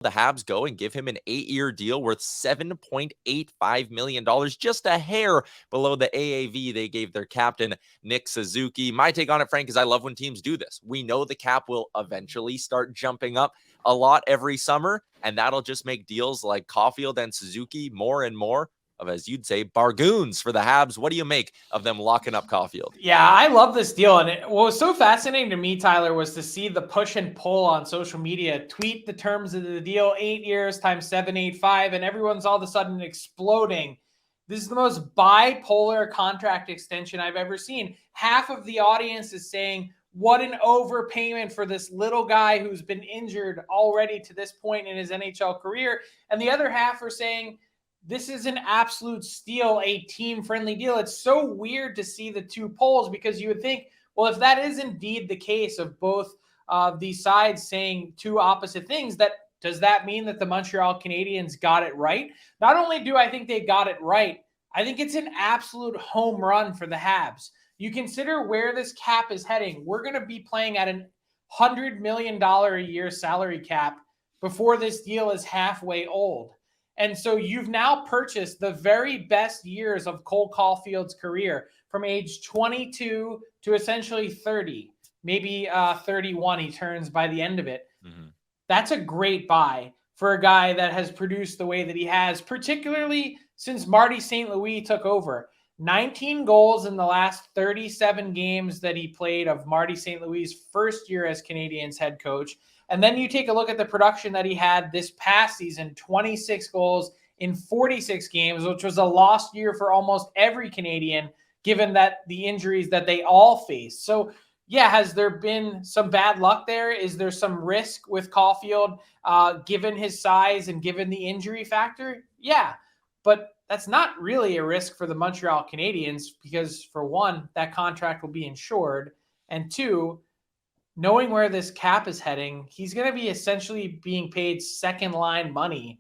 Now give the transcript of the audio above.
the Habs go and give him an 8-year deal worth $7.85 million, just a hair below the AAV they gave their captain, Nick Suzuki. My take on it, Frank, is I love when teams do this. We know the cap will eventually start jumping up a lot every summer, and that'll just make deals like Caufield and Suzuki more and more of, as you'd say, bargoons for the Habs. What do you make of them locking up Caufield? Yeah, I love this deal. And what was so fascinating to me, Tyler, was to see the push and pull on social media. Tweet the terms of the deal, 8 years times 785, and everyone's all of a sudden exploding. This is the most bipolar contract extension I've ever seen. Half of the audience is saying, what an overpayment for this little guy who's been injured already to this point in his NHL career. And the other half are saying, this is an absolute steal, a team-friendly deal. It's so weird to see the two polls because you would think, well, if that is indeed the case of both these sides saying two opposite things, does that mean that the Montreal Canadiens got it right? Not only do I think they got it right, I think it's an absolute home run for the Habs. You consider where this cap is heading. We're going to be playing at a $100 million a year salary cap before this deal is halfway old. And so you've now purchased the very best years of Cole Caufield's career from age 22 to essentially 30, maybe 31 he turns by the end of it. Mm-hmm. That's a great buy for a guy that has produced the way that he has, particularly since Marty St. Louis took over. 19 goals in the last 37 games that he played of Marty St. Louis' first year as Canadiens head coach. And then you take a look at the production that he had this past season, 26 goals in 46 games, which was a lost year for almost every Canadian, given that the injuries that they all faced. So, yeah, has there been some bad luck there? Is there some risk with Caufield, given his size and given the injury factor? Yeah, but that's not really a risk for the Montreal Canadiens because, for one, that contract will be insured, and two, knowing where this cap is heading, he's going to be essentially being paid second line money